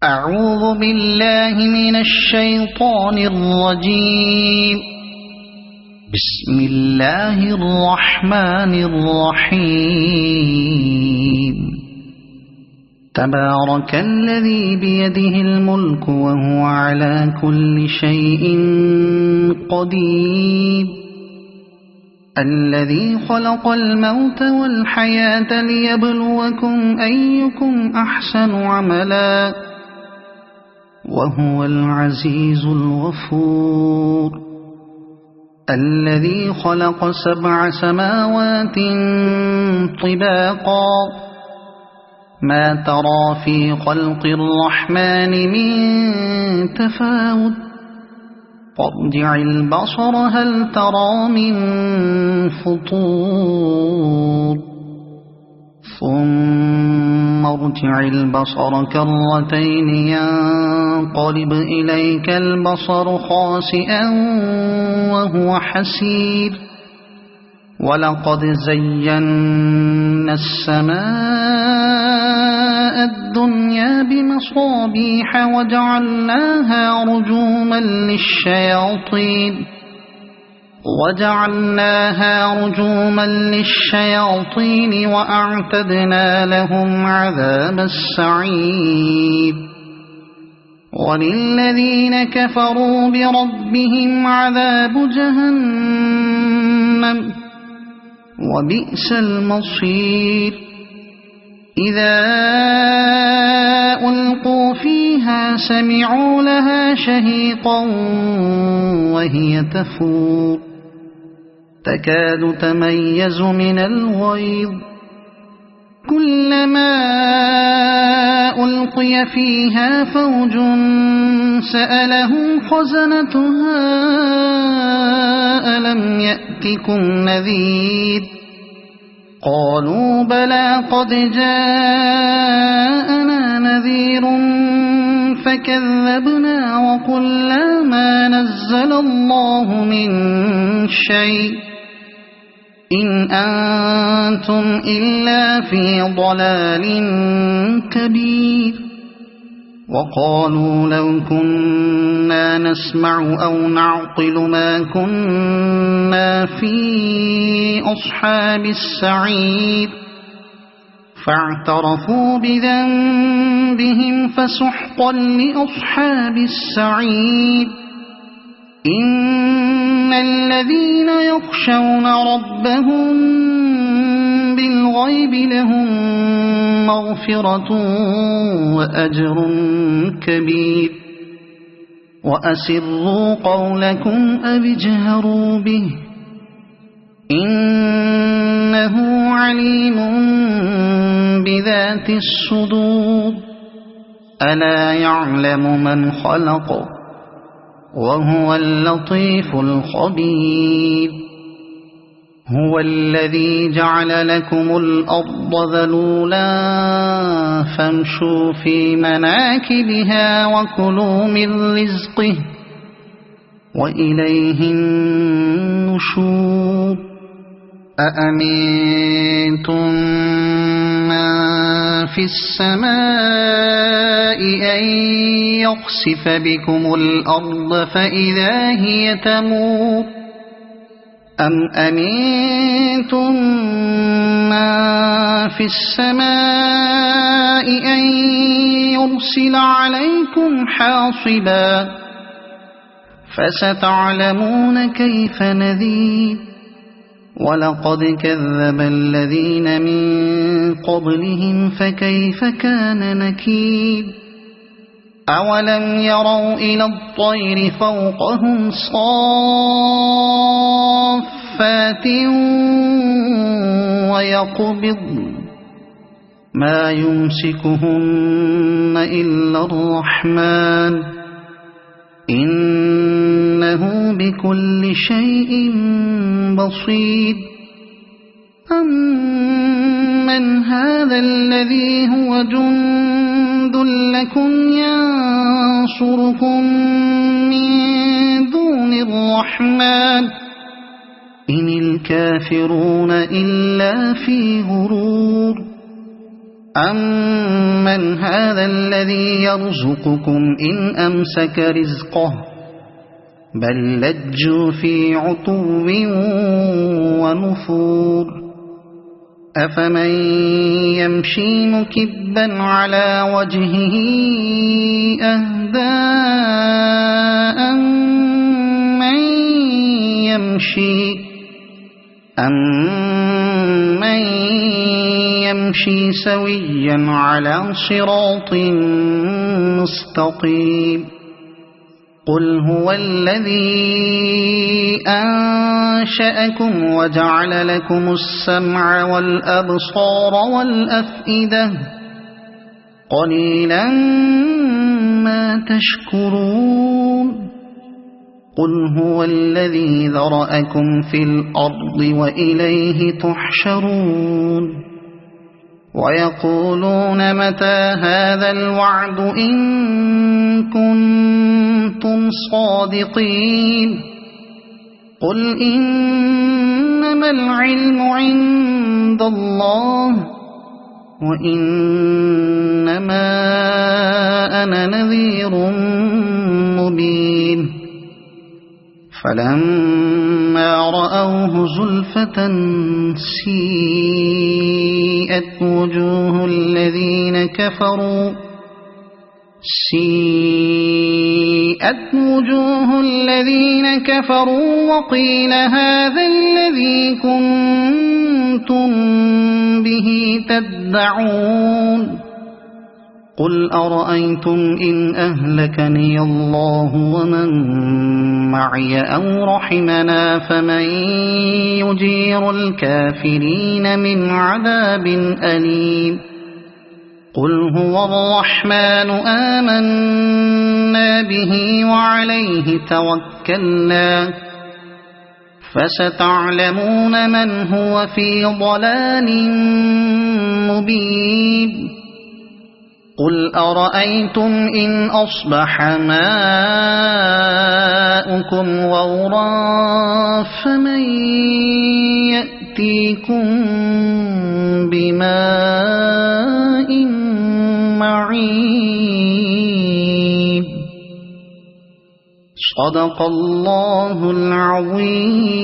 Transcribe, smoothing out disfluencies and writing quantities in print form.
أعوذ بالله من الشيطان الرجيم. بسم الله الرحمن الرحيم. تبارك الذي بيده الملك وهو على كل شيء قدير. الذي خلق الموت والحياة ليبلوكم أيكم أحسن عملا وهو العزيز الغفور. الذي خلق 7 سماوات طباقا ما ترى في خلق الرحمن من تفاوت فارجع البصر هل ترى من فطور ثم ارجع البصر كرتين ينقلب إليك البصر خاسئا وهو حسير. ولقد زينا السماء الدنيا بمصابيح وجعلناها رجوما للشياطين وأعتدنا لهم عذاب السعير. وللذين كفروا بربهم عذاب جهنم وبئس المصير. إذا ألقوا فيها سمعوا لها شهيقا وهي تفور تكاد تميز من الغيظ. كلما ألقي فيها فوج سألهم خزنتها ألم يأتكم نذير قالوا بلى قد جاءنا نذير فكذبنا وقلنا ما نزل الله من شيء إن أنتم إلا في ضلال كبير. وقالوا لو كنا نسمع أو نعقل ما كنا في أصحاب السعير فاعترفوا بذنبهم فسحقا لأصحاب السعير. إن الذين يخشون ربهم بالغيب لهم مغفرة وأجر كبير. وأسروا قولكم أو اجهروا به إنه عليم بذات الصدور. ألا يعلم من خلق وهو اللطيف الخبير. هو الذي جعل لكم الأرض ذلولا فامشوا في مناكبها وكلوا من رزقه وإليه النشور. أأمنتم من في السماء أن يخسف بكم الأرض فإذا هي تمور أم أمنتم من في السماء أن يرسل عليكم حاصبا فستعلمون كيف نذير. ولقد كذب الذين من قبلهم فكيف كان نكير. أولم يروا إلى الطير فوقهم صافات ويقبضن ما يمسكهن إلا الرحمن إنه بكل شيء بصير. أمن هذا الذي هو جند لكم ينصركم من دون الرحمن إن الكافرون إلا في غرور. أَمَّنْ هَذَا الَّذِي يَرْزُقُكُمْ إِنْ أَمْسَكَ رِزْقَهُ بَلْ لَجُّوا فِي عُتُوٍّ وَنُفُورٍ أَفَمَنْ يَمْشِي مُكِبًّا عَلَى وَجْهِهِ أَهْدَىٰ أَمَّن يَمْشِي سَوِيًّا عَلَى صِرَاطٍ مُّسْتَقِيمٍ قُلْ هُوَ الَّذِي أَنشَأَكُمْ وَجَعَلَ لَكُمُ السَّمْعَ وَالْأَبْصَارَ وَالْأَفْئِدَةَ قَلِيلًا مَا تَشْكُرُونَ قُلْ هُوَ الَّذِي ذَرَأَكُمْ فِي الْأَرْضِ وَإِلَيْهِ تُحْشَرُونَ وَيَقُولُونَ مَتَى هَذَا الْوَعْدُ إِن كُنتُمْ صَادِقِينَ قُلْ إِنَّمَا الْعِلْمُ عِندَ اللَّهِ وَإِنَّمَا أَنَا نَذِيرٌ مُبِينٌ فَلَمَّا رَأَوْهُ زُلْفَةً سِيئَتْ وُجُوهُ الَّذِينَ كَفَرُوا وَقِيلَ هَذَا الَّذِي كُنتُم بِهِ تَدَّعُونَ قُلْ أَرَأَيْتُمْ إِنْ أَهْلَكَنِيَ اللَّهُ وَمَن مَّعِيَ أَوْ رَحِمَنَا فَمَن يُجِيرُ الْكَافِرِينَ مِنْ عَذَابٍ أَلِيمٍ قُلْ هُوَ الرَّحْمَنُ آمَنَّا بِهِ وَعَلَيْهِ تَوَكَّلْنَا فَسَتَعْلَمُونَ مَنْ هُوَ فِي ضَلَالٍ مُّبِينٍ قُلْ أَرَأَيْتُمْ إِنْ أَصْبَحَ مَاؤُكُمْ غَوْرًا فَمَن يَأْتِيكُم بِمَاءٍ مَّعِينٍ صَدَقَ اللَّهُ الْعَظِيمُ.